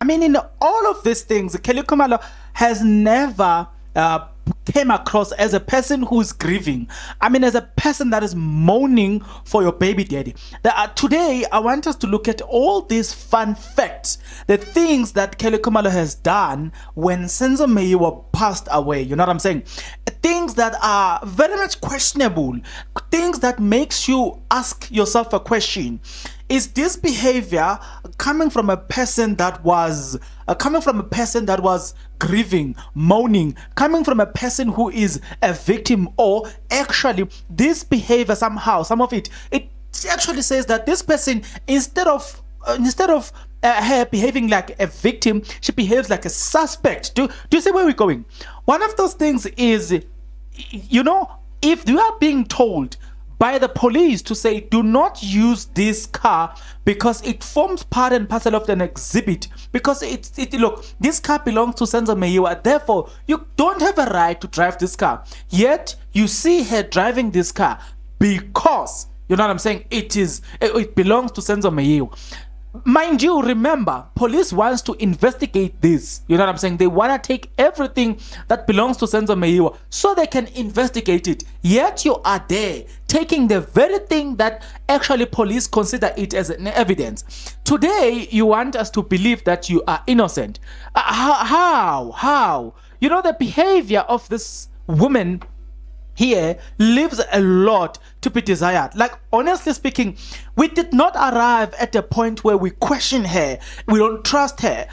I mean, in all of these things, Kelly Khumalo has never came across as a person who is grieving. I mean, as a person that is mourning for your baby daddy. Today, I want us to look at all these fun facts, the things that Kelly Khumalo has done when Senzo Meyiwa passed away. You know what I'm saying? Things that are very much questionable, things that makes you ask yourself a question. Is this behavior coming from a person that was grieving, mourning, coming from a person who is a victim, or actually this behavior somehow, some of it actually says that this person, instead of her behaving like a victim, she behaves like a suspect. Do you see where we're going? One of those things is, you know, if you are being told by the police to say, do not use this car because it forms part and parcel of an exhibit, because look, this car belongs to Senzo Meyiwa, therefore you don't have a right to drive this car, yet you see her driving this car because, you know what I'm saying, it belongs to Senzo Meyiwa. Mind you, remember, police wants to investigate this. You know what I'm saying? They want to take everything that belongs to Senzo Meyiwa so they can investigate it. Yet you are there taking the very thing that actually police consider it as an evidence. Today, you want us to believe that you are innocent. How? You know, the behavior of this woman here leaves a lot to be desired. Like, honestly speaking, we did not arrive at a point where we question her, we don't trust her,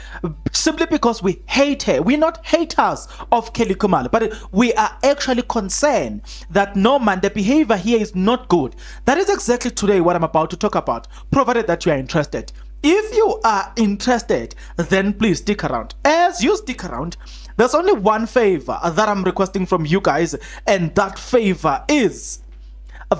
simply because we hate her. We're not haters of Kelly Khumalo, but we are actually concerned that no, man, the behavior here is not good. That is exactly today what I'm about to talk about, provided that you are interested. If you are interested, then please stick around. As you stick around, there's only one favor that I'm requesting from you guys, and that favor is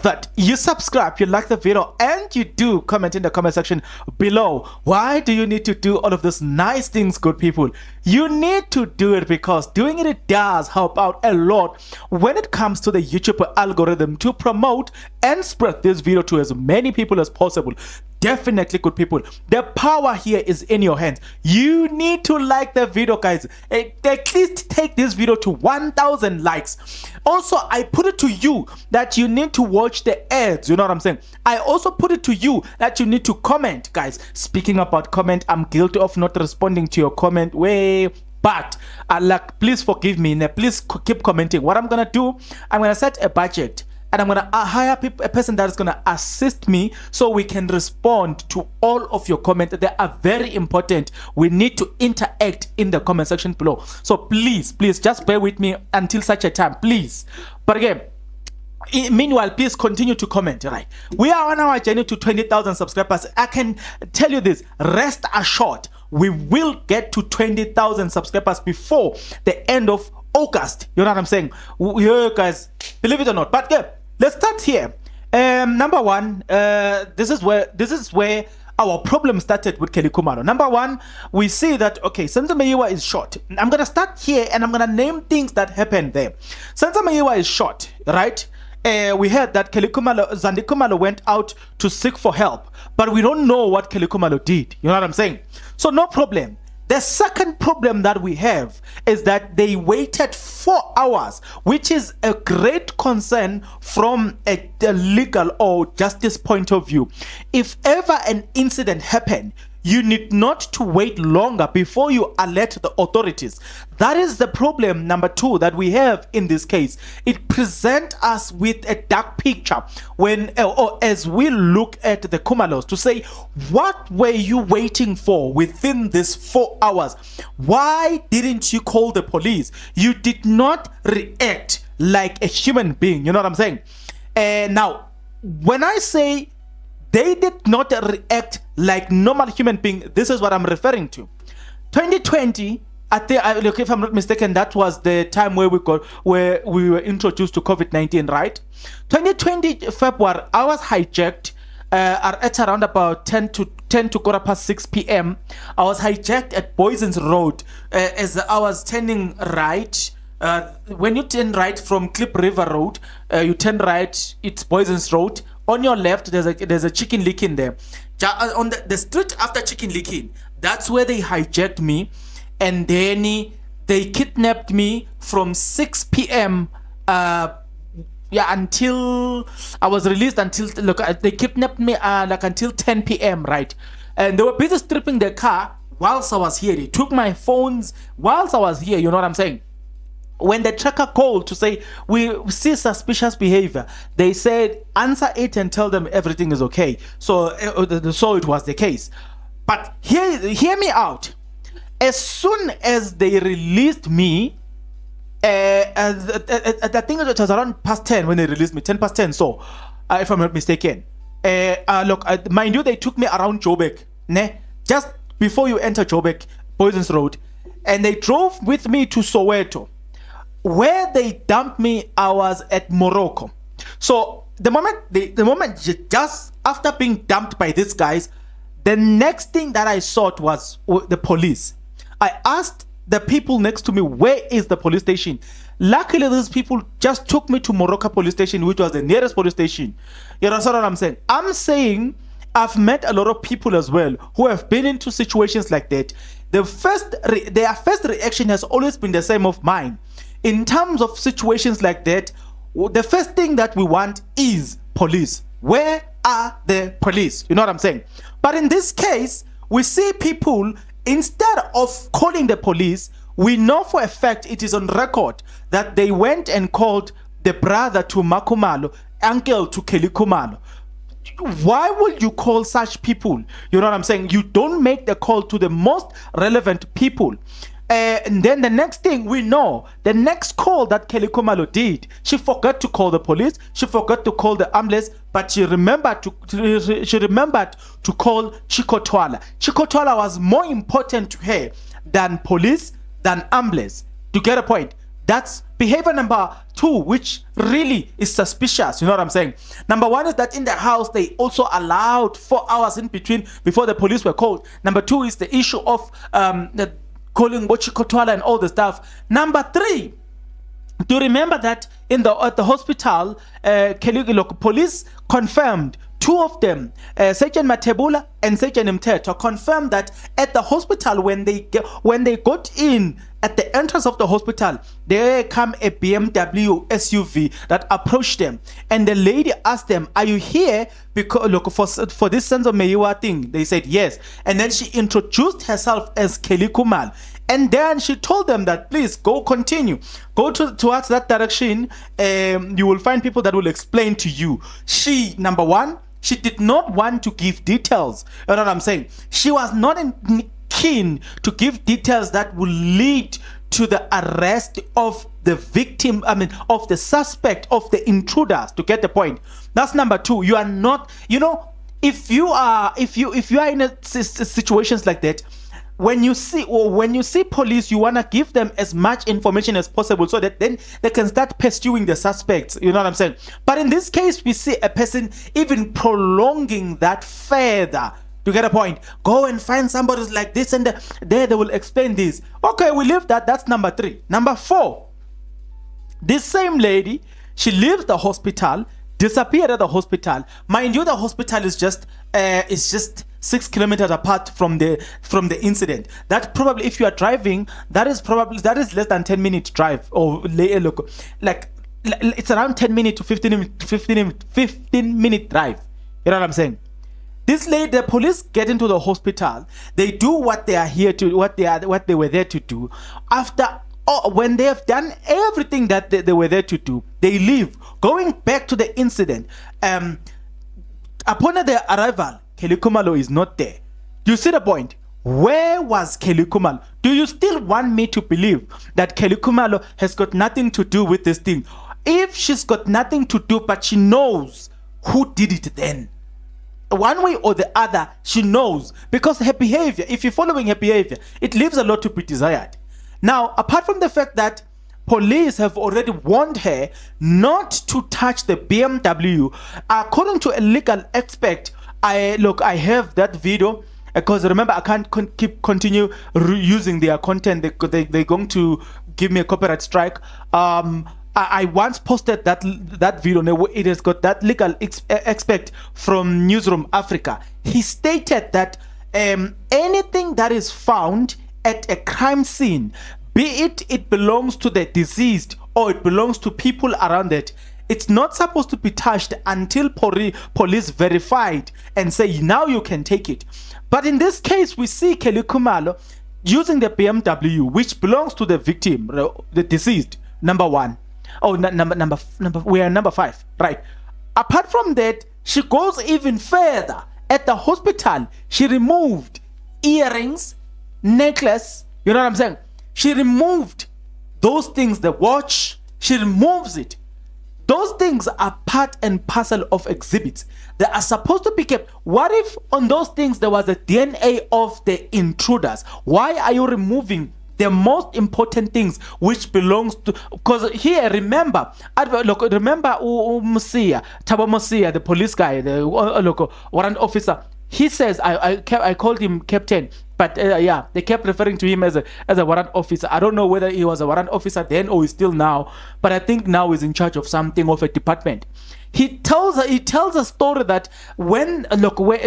that you subscribe, you like the video, and you do comment in the comment section below. Why do you need to do all of these nice things, good people? You need to do it because doing it does help out a lot when it comes to the YouTube algorithm to promote and spread this video to as many people as possible. Definitely, good people, the power here is in your hands. You need to like the video, guys. At least take this video to 1,000 likes. Also, I put it to you that you need to watch the ads. You know what I'm saying? I also put it to you that you need to comment, guys. Speaking about comment, I'm guilty of not responding to your comment but please forgive me. Please keep commenting. What I'm gonna do, I'm gonna set a budget, and I'm gonna hire a person that is gonna assist me so we can respond to all of your comments. They are very important. We need to interact in the comment section below. So please just bear with me until such a time, please. But again, meanwhile, please continue to comment. Right, we are on our journey to 20,000 subscribers. I can tell you this, rest assured, we will get to 20,000 subscribers before the end of August. You know what I'm saying? Yeah, guys, believe it or not. But yeah, let's start here. Number one, this is where our problem started with Kelly Khumalo. Number one, we see that, okay, Senzo Meyiwa is shot. I'm gonna start here and I'm gonna name things that happened there. Senzo Meyiwa is shot, right? We heard that Zandi Khumalo went out to seek for help, but we don't know what Kelly Khumalo did. You know what I'm saying? So no problem. The second problem that we have is that they waited 4 hours, which is a great concern from a legal or justice point of view. If ever an incident happened, you need not to wait longer before you alert the authorities. That is the problem number two that we have in this case. It presents us with a dark picture when, or as we look at the Khumalos, to say, what were you waiting for within these 4 hours? Why didn't you call the police? You did not react like a human being. You know what I'm saying? Now, when I say they did not react like normal human being, this is what I'm referring to. 2020, I think, look, if I'm not mistaken, that was the time where we were introduced to COVID-19, right? 2020 February, I was hijacked at around about 10 to 6 p.m. I was hijacked at Boyson's Road as I was turning right. When you turn right from Clip River Road, you turn right, it's Boyson's Road. On your left, there's a Chicken Lick in there. On the street after Chicken Lick in, That's where they hijacked me, and then they kidnapped me from 6 p.m. Until I was released. Until they kidnapped me until 10 p.m. right, and they were busy stripping the car whilst I was here. They took my phones whilst I was here. You know what I'm saying? When the tracker called to say we see suspicious behavior, they said answer it and tell them everything is okay. So it was the case. But hear me out. As soon as they released me, I think it was around past 10 when they released me, 10 past 10. So, if I'm not mistaken, mind you, they took me around Joburg, just before you enter Joburg, Poisons Road, and they drove with me to Soweto. Where they dumped me, I was at Morocco. So the moment just after being dumped by these guys, the next thing that I sought was the police. I asked the people next to me, where is the police station? Luckily, these people just took me to Morocco police station, which was the nearest police station. You know what I'm saying? I'm saying I've met a lot of people as well who have been into situations like that. Their first reaction has always been the same of mine. In terms of situations like that, the first thing that we want is police. Where are the police? You know what I'm saying? But in this case, we see people, instead of calling the police, we know for a fact, it is on record, that they went and called the brother to Khumalo, uncle to Khumalo. Why would you call such people? You know what I'm saying? You don't make the call to the most relevant people. And then the next thing we know, the next call that Khumalo did, she forgot to call the police, she forgot to call the ambulance, but she remembered to call Chikotwala. Chikotwala was more important to her than police, than ambulance. To get a point, that's behavior number 2, which really is suspicious. You know what I'm saying? Number 1 is that in the house they also allowed 4 hours in between before the police were called. Number 2 is the issue of the calling Chikotwala and all the stuff. Number 3, do remember that at the hospital, police confirmed, 2 of them, Sergeant Matebula and Sergeant Mteto, confirmed that at the hospital, when they got in at the entrance of the hospital, there came a BMW SUV that approached them, and the lady asked them, "Are you here because for this Senzo Meyiwa thing?" They said yes, and then she introduced herself as Khumalo. And then she told them that, please go towards that direction. You will find people that will explain to you. She, number 1, she did not want to give details. You know what I'm saying? She was not keen to give details that will lead to the arrest of the victim, of the suspect, of the intruders, to get the point. That's number 2. You are not, if you are in situations like that, when you see police, you want to give them as much information as possible so that then they can start pursuing the suspects. You know what I'm saying? But in this case, we see a person even prolonging that further. To get a point, go and find somebody like this, and there they will explain this. Okay, we leave that. That's number 3. Number 4, this same lady, she leaves the hospital, disappeared at the hospital. Mind you, the hospital is just 6 kilometers apart from the incident. That probably, if you are driving, that is less than 10-minute drive, or like it's around 10 minute to 15 minute drive. You know what I'm saying? This lady, the police get into the hospital. They do what they are here to, what they were there to do. When they have done everything that they were there to do, they leave, going back to the incident. Upon their arrival, Khumalo is not there. Do you see the point? Where was Khumalo? Do you still want me to believe that Khumalo has got nothing to do with this thing? If she's got nothing to do, but she knows who did it, then one way or the other, she knows, because her behavior, if you're following her behavior, it leaves a lot to be desired. Now, apart from the fact that police have already warned her not to touch the BMW, according to a legal expert, I have that video, because remember, I can't continue using their content. They're going to give me a copyright strike. I once posted that video. It has got that legal expert from Newsroom Africa. He stated that anything that is found at a crime scene, be it belongs to the deceased or it belongs to people around it, it's not supposed to be touched until police verified and say, now you can take it. But in this case, we see Kelly Khumalo using the BMW, which belongs to the victim, the deceased, number one. Oh, we are number 5, right? Apart from that, she goes even further. At the hospital, she removed earrings, necklace, you know what I'm saying? She removed those things, the watch, she removes it. Those things are part and parcel of exhibits. They are supposed to be kept. What if on those things there was a DNA of the intruders? Why are you removing the most important things which belongs to? Because here, remember Thabo Mosia, the police guy, the warrant officer. He says I called him captain, but yeah, they kept referring to him as a warrant officer. I don't know whether he was a warrant officer then or he's still now, but I think now he's in charge of something of a department. He tells a story that when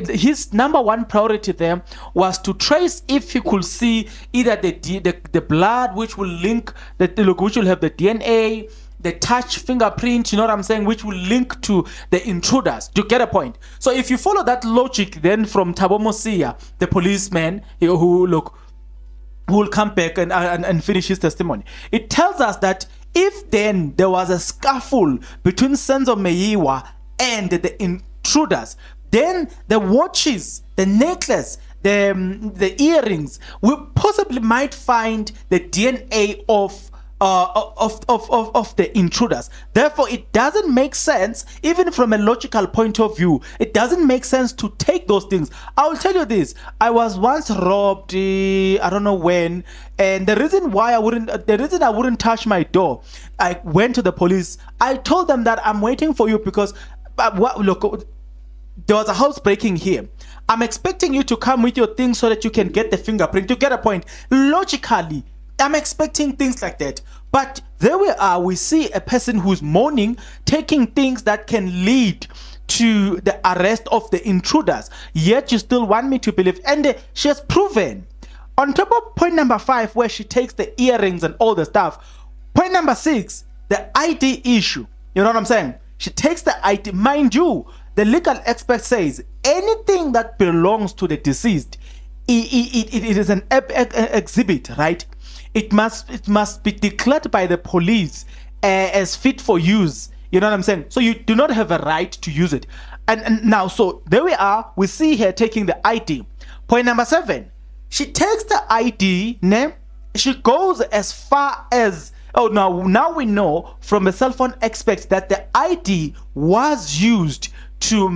his number one priority there was to trace if he could see either the blood which will link which will have the DNA, the touch fingerprint, you know what I'm saying, which will link to the intruders. Do you get a point? So if you follow that logic then from Thabo Mosia, the policeman who will come back and finish his testimony, it tells us that if then there was a scuffle between Senzo Meyiwa and the intruders, then the watches, the necklace, the earrings, we possibly might find the DNA of the intruders. Therefore, it doesn't make sense, even from a logical point of view, it doesn't make sense to take those things. I will tell you this: I was once robbed, I don't know when, and the reason I wouldn't touch my door, I went to the police. I told them that I'm waiting for you because look, there was a housebreaking here. I'm expecting you to come with your things so that you can get the fingerprint. To get a point, logically, I'm expecting things like that. But there we are, we see a person who's moaning, taking things that can lead to the arrest of the intruders. Yet you still want me to believe. And she has proven. On top of point number 5, where she takes the earrings and all the stuff, point number 6, the ID issue. You know what I'm saying? She takes the ID. Mind you, the legal expert says anything that belongs to the deceased, it is an exhibit, right? It must be declared by the police as fit for use. You know what I'm saying? So you do not have a right to use it. And now, so there we are. We see her taking the ID. Point number 7. She takes the ID. She goes as far as, now we know from a cell phone expert that the ID was used to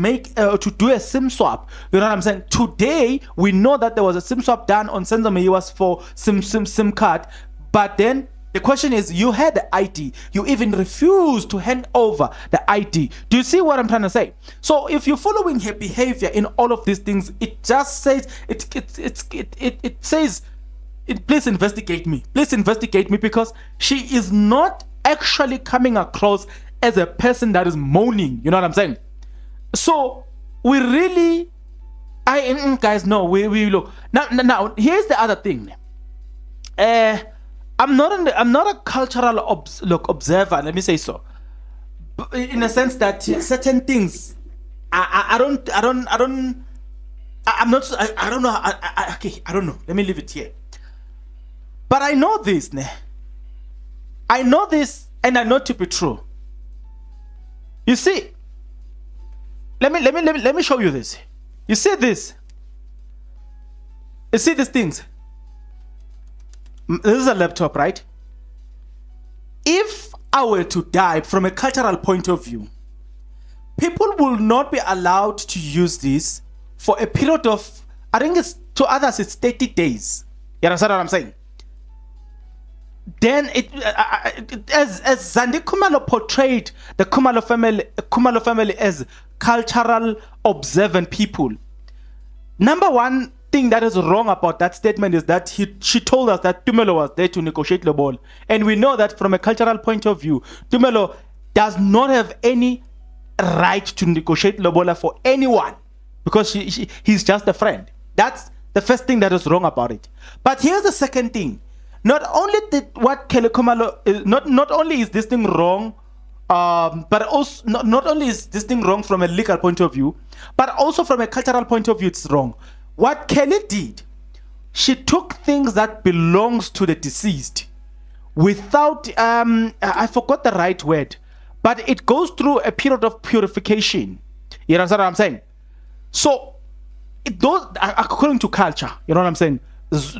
do a SIM swap. You know what I'm saying? Today we know that there was a SIM swap done on Senzo Meyiwa's for SIM card, but then the question is, you had the ID, you even refused to hand over the ID. Do you see what I'm trying to say? So if you're following her behavior in all of these things, it just says it says, please investigate me. Please investigate me, because she is not actually coming across as a person that is moaning. You know what I'm saying? So we really, guys, no, we look now. Here's the other thing. I'm not a cultural observer. Let me say so, in a sense that certain things, I don't know. Okay, I don't know. Let me leave it here. But I know this, I know this, and I know it to be true. You see. Let me show you this. You see this? You see these things? This is a laptop, right? If I were to die, from a cultural point of view, people will not be allowed to use this for a period of, I think it's, to others it's 30 days. You understand what I'm saying? Then as Zandi Khumalo portrayed the Khumalo family as cultural observant people. Number one thing that is wrong about that statement is that she told us that Tumelo was there to negotiate the ball, and we know that from a cultural point of view, Tumelo does not have any right to negotiate lobola for anyone, because he's just a friend. That's The first thing that is wrong about it. But here's the second thing. Not only did what Kelly Khumalo not only is this thing wrong, but also not only is this thing wrong from a legal point of view, but also from a cultural point of view, it's wrong. What Kelly did, she took things that belongs to the deceased without I forgot the right word, but it goes through a period of purification. You understand what I'm saying? So those, according to culture, you know what I'm saying?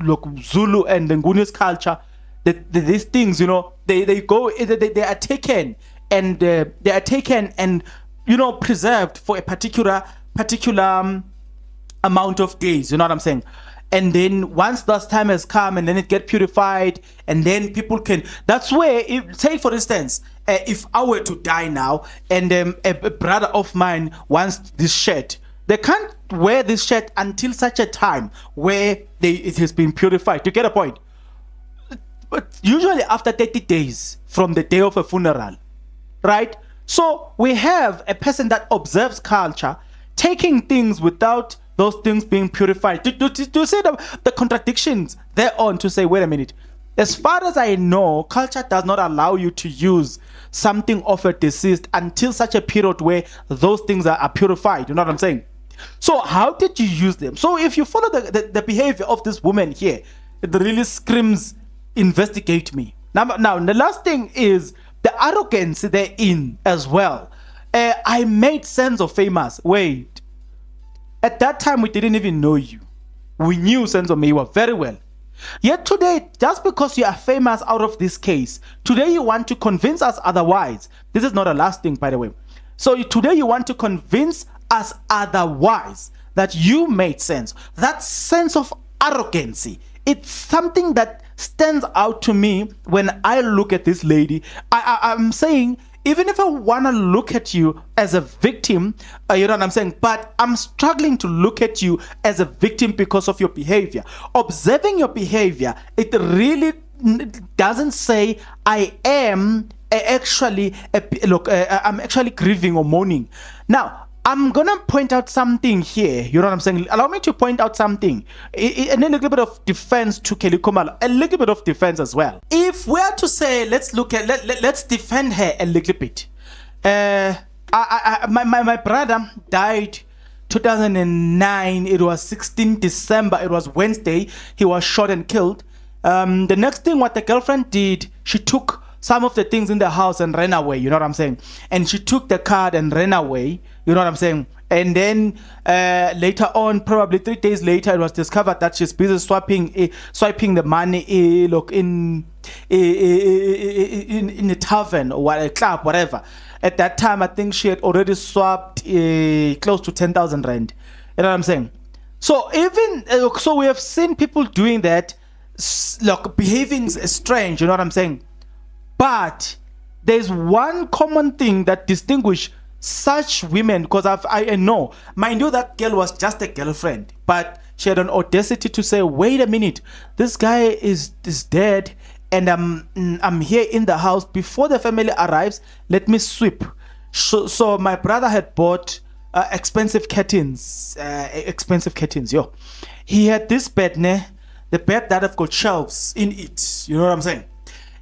Look, Zulu and the Nguni's culture, these things, you know, they are taken and they are taken and, you know, preserved for a particular amount of days. You know what I'm saying? And then once that time has come, and then it get purified, and then people can. That's where, say for instance, if I were to die now, and a brother of mine wants this shirt, they can't wear this shirt until such a time where it has been purified. You get a point? But usually after 30 days from the day of a funeral, right? So we have a person that observes culture, taking things without those things being purified. To say the contradictions thereon, to say, wait a minute. As far as I know, culture does not allow you to use something of a deceased until such a period where those things are purified. You know what I'm saying? So how did you use them? So if you follow the behavior of this woman here, it really screams, investigate me. Now the last thing is the arrogance they're in as well. I made sense of famous. Wait. At that time, we didn't even know you. We knew Senzo Mewa very well. Yet today, just because you are famous out of this case, today you want to convince us otherwise. This is not a last thing, by the way. So today you want to convince us otherwise, that you made sense. That sense of arrogancy, it's something that stands out to me when I look at this lady. I'm saying, even if I want to look at you as a victim, you know what I'm saying? But I'm struggling to look at you as a victim because of your behavior. Observing your behavior, it really doesn't say I am I'm actually grieving or mourning. Now, I'm gonna point out something here. You know what I'm saying? Allow me to point out something, and a little bit of defense to Kelly Khumalo, a little bit of defense as well. If we are to say, let's defend her a little bit. My brother died 2009. It was 16 December. It was Wednesday. He was shot and killed. The next thing what the girlfriend did, she took some of the things in the house and ran away. You know what I'm saying? And she took the card and ran away. You know what I'm saying? And then later on, probably 3 days later, it was discovered that she's busy swiping the money look in a tavern or a club, whatever. At that time, I think she had already swapped close to 10,000 rand. You know what I'm saying? So even so, we have seen people doing that, look, behaving strange. You know what I'm saying? But there's one common thing that distinguishes such women, because I know, mind you, that girl was just a girlfriend, but she had an audacity to say, wait a minute, this guy is dead, and I'm here in the house. Before the family arrives, let me sweep. So my brother had bought expensive curtains, yo. He had this bed, the bed that have got shelves in it. You know what I'm saying?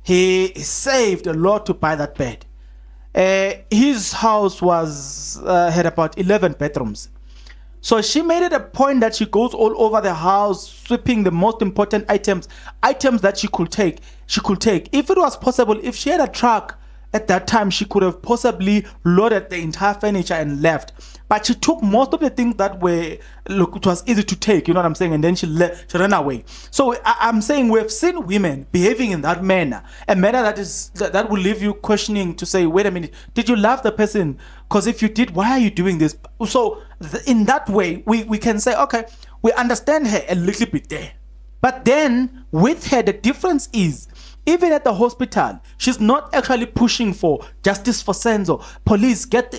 He saved a lot to buy that bed. His house had about 11 bedrooms. So she made it a point that she goes all over the house, sweeping the most important items that she could take. If it was possible, if she had a truck at that time, she could have possibly loaded the entire furniture and left. But she took most of the things that were, look, it was easy to take, you know what I'm saying? And then she ran away. So I'm saying we've seen women behaving in that manner, a manner that will leave you questioning, to say, wait a minute, did you love the person? Because if you did, why are you doing this? So in that way, we can say, okay, we understand her a little bit there. But then with her, the difference is, even at the hospital, she's not actually pushing for justice for Senzo. Police, get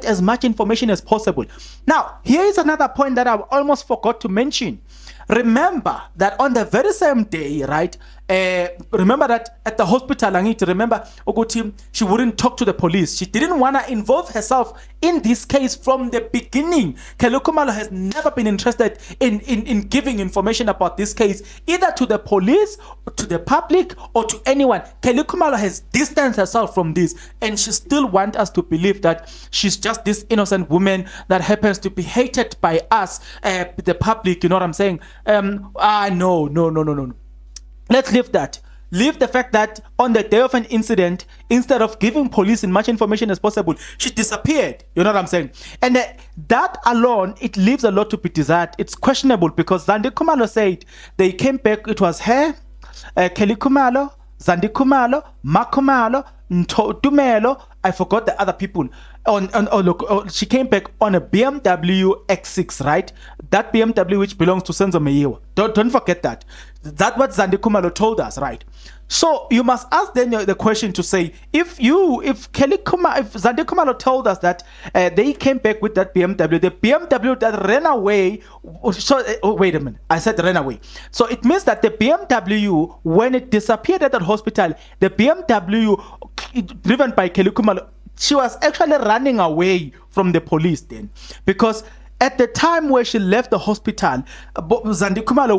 as much information as possible. Now, here is another point that I almost forgot to mention. Remember that on the very same day, right, Remember that at the hospital, remember ukuthi she wouldn't talk to the police. She didn't want to involve herself in this case from the beginning. Kelly Khumalo has never been interested in giving information about this case, either to the police, to the public, or to anyone. Kelly Khumalo has distanced herself from this, and she still wants us to believe that she's just this innocent woman that happens to be hated by us, the public. You know what I'm saying? No. Let's leave that. Leave the fact that on the day of an incident, instead of giving police as much information as possible, she disappeared. You know what I'm saying? And that alone, it leaves a lot to be desired. It's questionable because Zandi Khumalo said they came back. It was her, Kelly Khumalo, Zandi Khumalo, Ma Khumalo, Tumelo. I forgot the other people. She came back on a BMW X6, right? That BMW which belongs to Senzo Meyiwa. Don't forget that. That's what Zandi Khumalo told us, right? So you must ask then the question to say, if Zandi Khumalo told us that they came back with that BMW, the BMW that ran away. Wait a minute, I said ran away. So it means that the BMW, when it disappeared at that hospital, the BMW driven by Kelly Khumalo, she was actually running away from the police then, because at the time where she left the hospital, Zandi Khumalo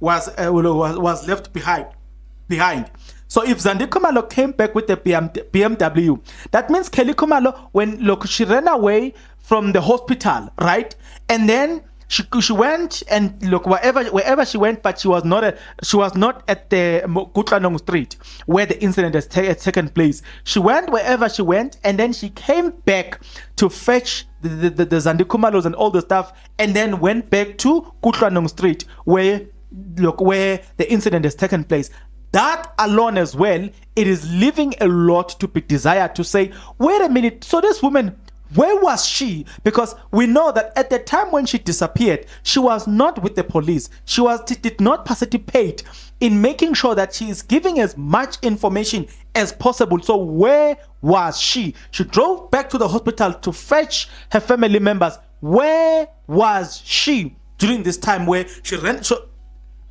was left behind. So if Zandi Khumalo came back with the BMW, that means Kelly Khumalo, when she ran away from the hospital, right? And then she went and wherever she went, but she was not at the Kutlanong Street where the incident has taken place. She went wherever she went, and then she came back to fetch the Zandi Khumalos and all the stuff, and then went back to Kutlanong Street where the incident has taken place. That alone as well, it is leaving a lot to be desired to say, wait a minute, so this woman, where was she? Because we know that at the time when she disappeared, she was not with the police. She did not participate in making sure that she is giving as much information as possible. So where was she? She drove back to the hospital to fetch her family members. Where was she during this time where she ran? So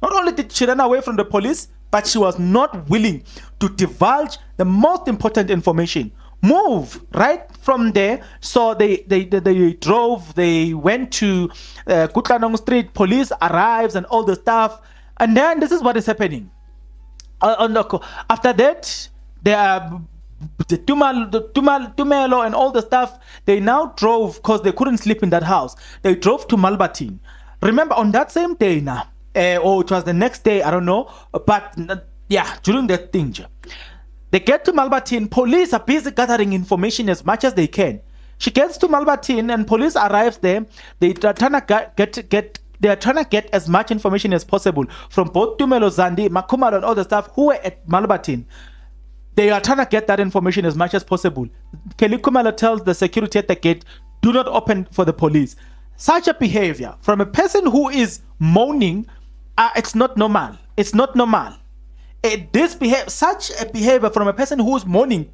not only did she run away from the police, but she was not willing to divulge the most important information. Move right from there. So they drove, they went to Kutlanong Street, police arrives and all the stuff, and then this is what is happening. After that, there are the Tumelo and all the stuff. They now drove, because they couldn't sleep in that house, they drove to Malbatin. Remember, on that same day now, or it was the next day, I don't know, but yeah, during that thing, they get to Malbatin. Police are busy gathering information as much as they can. She gets to Malbatin and police arrives there. They are trying to get as much information as possible from both Tumelo, Zandi, Makhumalo, and all the staff who were at Malbatin. They are trying to get that information as much as possible. Kelly Khumalo tells the security at the gate, do not open for the police. Such a behavior from a person who is moaning, it's not normal. It's not normal. Such a behavior from a person who is moaning.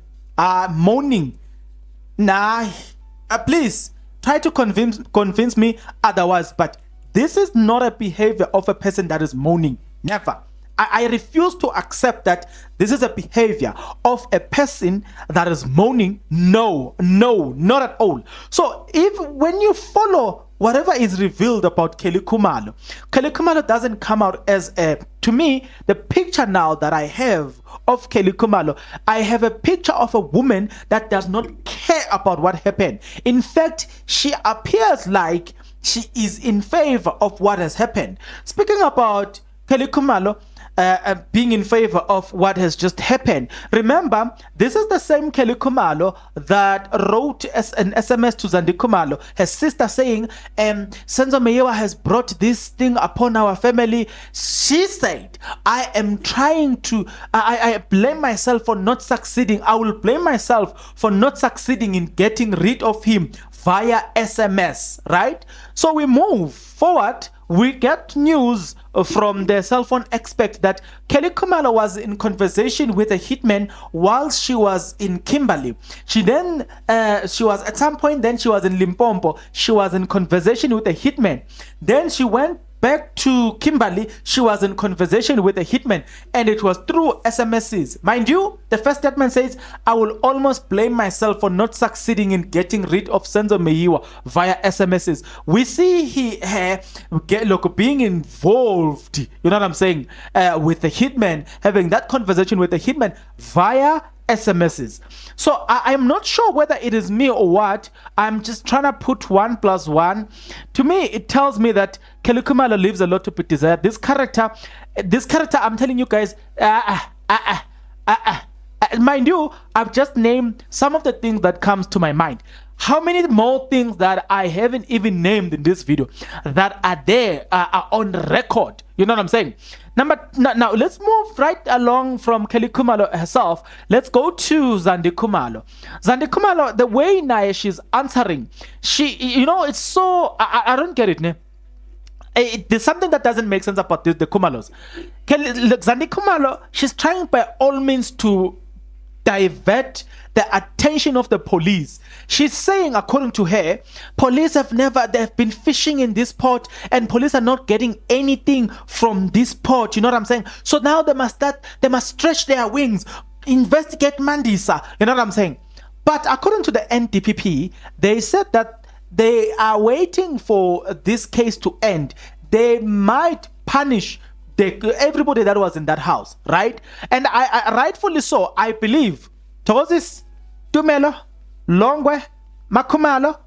Please try to convince me otherwise. But this is not a behavior of a person that is moaning. Never. I refuse to accept that this is a behavior of a person that is moaning. No, not at all. So when you follow whatever is revealed about Kelly Khumalo doesn't come out as to me, the picture now that I have of Kelly Khumalo, I have a picture of a woman that does not care about what happened. In fact, she appears like she is in favor of what has happened. Speaking about Kelly Khumalo, being in favor of what has just happened. Remember, this is the same Kelly Khumalo that wrote an SMS to Zandi Khumalo, her sister, saying, Senzo Meyiwa has brought this thing upon our family. She said, I am trying to, I blame myself for not succeeding. I will blame myself for not succeeding in getting rid of him via SMS, right? So we move forward. We get news from the cell phone expert that Kelly Khumalo was in conversation with a hitman while she was in Kimberley. She was at some point, then she was in Limpopo. She was in conversation with a hitman. Then she went back to Kimberly, she was in conversation with a hitman, and it was through SMSs. Mind you, the first statement says, I will almost blame myself for not succeeding in getting rid of Senzo Meyiwa via SMSs. We see her being involved, you know what I'm saying, with the hitman, having that conversation with the hitman via SMSs. So I'm not sure whether it is me or what. I'm just trying to put 1 + 1. To me, it tells me that Kelly Khumalo leaves a lot to be desired. This character, I'm telling you guys, mind you, I've just named some of the things that comes to my mind. How many more things that I haven't even named in this video that are there, are on record? You know what I'm saying? Now let's move right along from Kelly Khumalo herself. Let's go to Zandi Khumalo. Zandi Khumalo, the way now she's answering, it's so, I don't get it, ne? There's something that doesn't make sense about the Khumalos. Zandi Khumalo, she's trying by all means to divert the attention of the police. She's saying, according to her, police they've been fishing in this port, and police are not getting anything from this port. You know what I'm saying? So now they must stretch their wings, investigate Mandisa. You know what I'm saying? But according to the NDPP, they said that they are waiting for this case to end. They might punish everybody that was in that house, right? And I rightfully so, I believe Thokosis, Tumelo, Longwe, Makhumalo,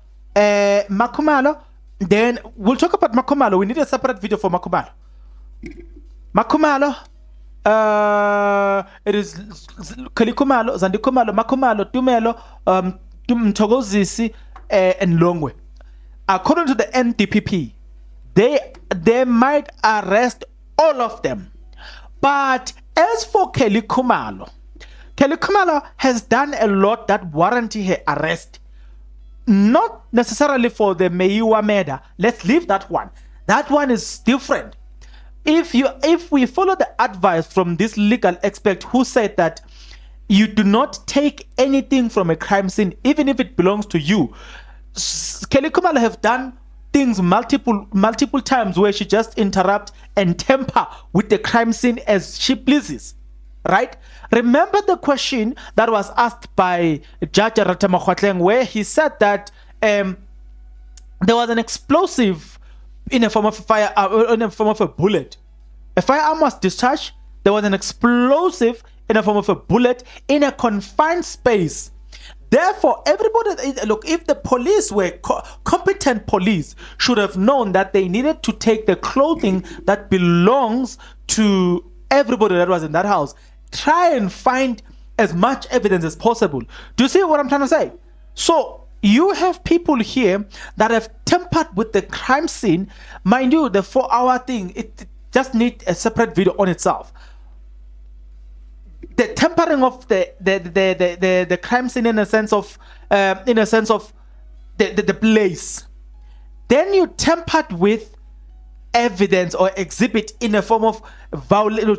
then we'll talk about Makhumalo. We need a separate video for Makhumalo. It is Kelly Khumalo, Zandi Khumalo, Makhumalo, Tumelo, Thokozisi, and Longwe. According to the NDPP, they might arrest all of them. But as for Kelly Khumalo has done a lot that warranted her arrest. Not necessarily for the Meyiwa murder. Let's leave that one. That one is different. If we follow the advice from this legal expert who said that you do not take anything from a crime scene, even if it belongs to you. Kelly Khumalo have done things multiple times where she just interrupt and tamper with the crime scene as she pleases, right? Remember the question that was asked by Judge Ratamakhwatleng, where he said that there was an explosive in a form of in a form of a bullet. A firearm was discharged. There was an explosive in a form of a bullet in a confined space. Therefore, everybody, look, if the police were competent police, should have known that they needed to take the clothing that belongs to everybody that was in that house. Try and find as much evidence as possible. Do you see what I'm trying to say? So you have people here that have tampered with the crime scene. Mind you, the 4-hour thing, it just needs a separate video on itself. The tampering of the crime scene in a sense of the place. Then you tampered with evidence or exhibit in a form of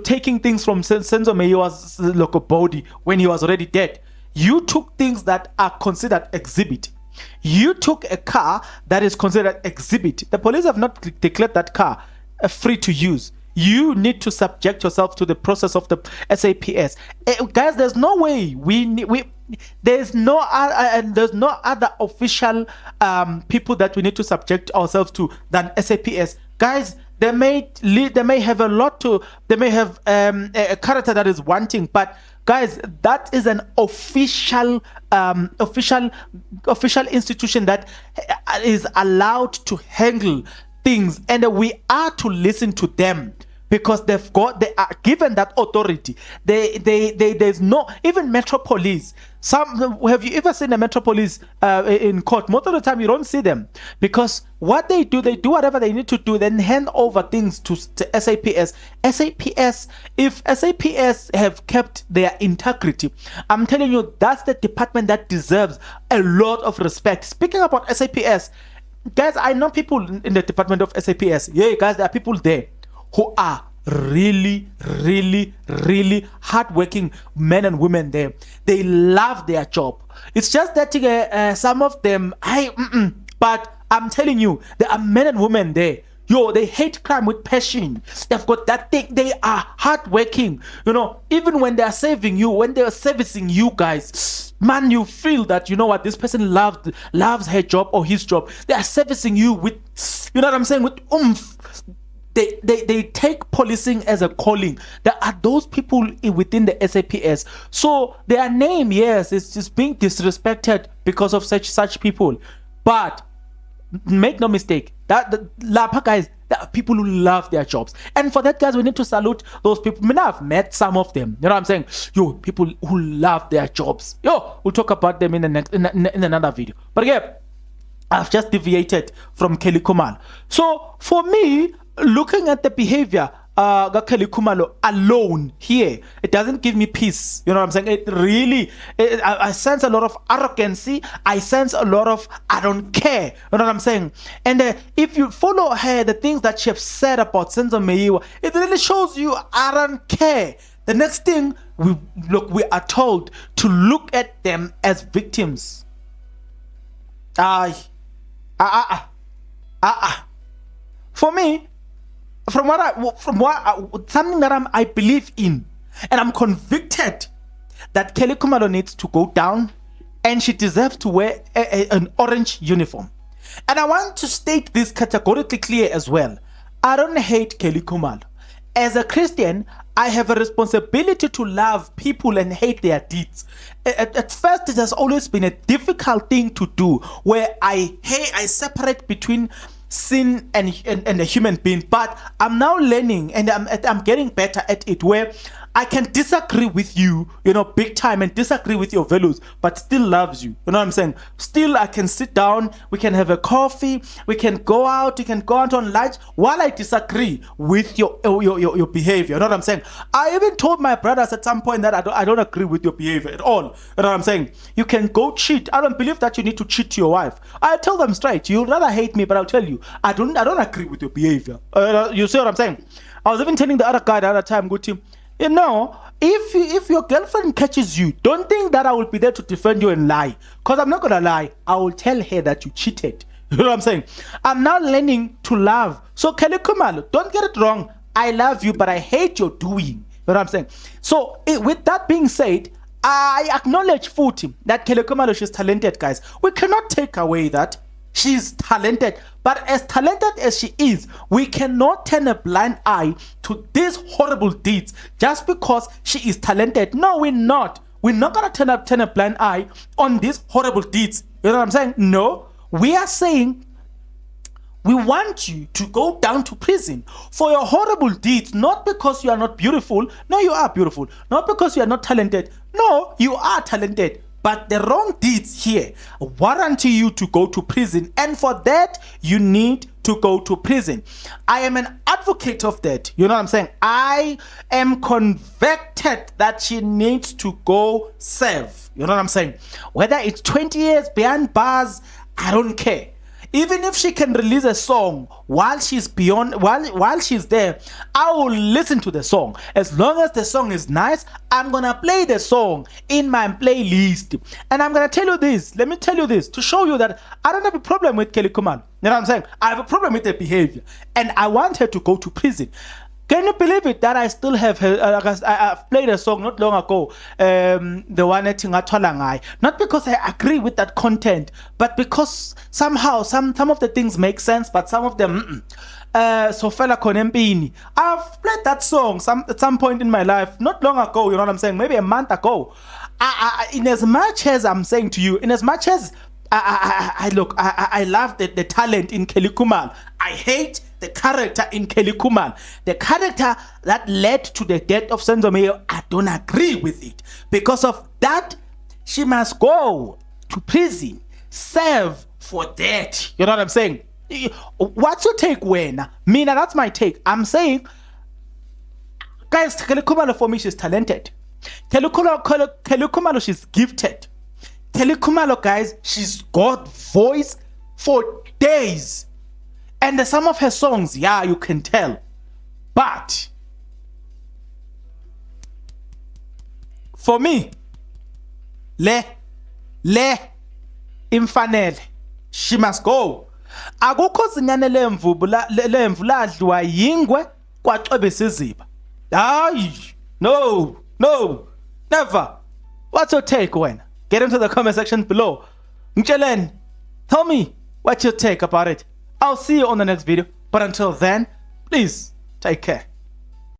taking things from Senzo Meyiwa's local body when he was already dead. You took things that are considered exhibit. You took a car that is considered exhibit. The police have not declared that car free to use. You need to subject yourself to the process of the SAPS. Guys, there's no way there's no other official people that we need to subject ourselves to than SAPS. Guys, they may have a character that is wanting, but guys, that is an official institution that is allowed to handle things, and we are to listen to them because they are given that authority. There's no, even Metro Police. Have you ever seen a Metro Police in court? Most of the time you don't see them, because what they do whatever they need to do, then hand over things to SAPS. If SAPS have kept their integrity, I'm telling you, that's the department that deserves a lot of respect. Speaking about SAPS, guys, I know people in the department of SAPS. Yeah, guys, there are people there who are really hardworking men and women there. They love their job. It's just that some of them, but I'm telling you, there are men and women there. Yo, they hate crime with passion. They've got that thing. They are hardworking. Even when they are saving you, when they are servicing you guys, man, you feel that, you know what, this person loves her job or his job. They are servicing you with, you know what I'm saying, with oomph. They take policing as a calling. There are those people within the SAPS. So their name, yes, is just being disrespected because of such people. But make no mistake, that guys, there are people who love their jobs, and for that, guys, we need to salute those people. I mean, I've met some of them. You know what I'm saying? Yo, people who love their jobs. Yo, we'll talk about them in the next in another video. But again, I've just deviated from Kelly Khumalo. So for me, looking at the behavior Kelly Khumalo alone here, it doesn't give me peace. You know what I'm saying? It really, I sense a lot of arrogancy. I sense a lot of I don't care. You know what I'm saying? And if you follow her, the things that she have said about Senzo Meyiwa, it really shows you I don't care. The next thing we are told to look at them as victims. For me, from something that I believe in, and I'm convicted that Kelly Khumalo needs to go down, and she deserves to wear an orange uniform. And I want to state this categorically clear as well. I don't hate Kelly Khumalo. As a Christian, I have a responsibility to love people and hate their deeds. At first, it has always been a difficult thing to do, where I separate between sin and a human being. But I'm now learning, and I'm getting better at it, where I can disagree with you, big time, and disagree with your values, but still loves you. You know what I'm saying? Still, I can sit down, we can have a coffee, we can go out, we can go out on lunch while I disagree with your behavior. You know what I'm saying? I even told my brothers at some point that I don't agree with your behavior at all. You know what I'm saying? You can go cheat. I don't believe that you need to cheat your wife. I tell them straight. You'd rather hate me, but I'll tell you, I don't agree with your behavior. You see what I'm saying? I was even telling the other guy the other time, good team. If your girlfriend catches you, don't think that I will be there to defend you and lie. Because I'm not going to lie. I will tell her that you cheated. You know what I'm saying? I'm now learning to love. So Kelly Khumalo, don't get it wrong. I love you, but I hate your doing. You know what I'm saying? So with that being said, I acknowledge Futi that Kelly Khumalo, she's talented, guys. We cannot take away that. She's talented, but as talented as she is, we cannot turn a blind eye to these horrible deeds just because she is talented. No, we're not. We're not going to turn a blind eye on these horrible deeds. You know what I'm saying? No, we are saying we want you to go down to prison for your horrible deeds, not because you are not beautiful. No, you are beautiful. Not because you are not talented. No, you are talented. But the wrong deeds here warrant you to go to prison. And for that, you need to go to prison. I am an advocate of that. You know what I'm saying? I am convicted that she needs to go serve. You know what I'm saying? Whether it's 20 years behind bars, I don't care. Even if she can release a song while she's while she's there, I will listen to the song. As long as the song is nice, I'm gonna play the song in my playlist. And I'm gonna tell you this. Let me tell you this to show you that I don't have a problem with Kelly Khumalo. You know what I'm saying? I have a problem with her behavior, and I want her to go to prison. Can you believe it that I still have her? I've played a song not long ago, the one at Tingatwalangai. Not because I agree with that content, but because somehow some of the things make sense, but some of them, so fella konempini. I've played that song at some point in my life, not long ago. You know what I'm saying? Maybe a month ago. In as much as I'm saying to you, in as much as I love the talent in Kelly Khumalo, I hate the character in Kelly Khumalo, the character that led to the death of Senzo Meyiwa. I don't agree with it. Because of that, she must go to prison, serve for that. You know what I'm saying? What's your take, Wena? Mina, that's my take. I'm saying, guys, Kelly Khumalo, for me, she's talented. Kelly Khumalo, she's gifted. Kelly Khumalo, guys, she's got voice for days. And some of her songs, yeah, you can tell. But for me, le imfanele, she must go. akukho zinyane lemvu ladliwa yingwe kwacwebisa iziba. Hayi, no, never. What's your take, wena? Get into the comment section below. Ngitsheleni, tell me what's your take about it. I'll see you on the next video, but until then, please take care.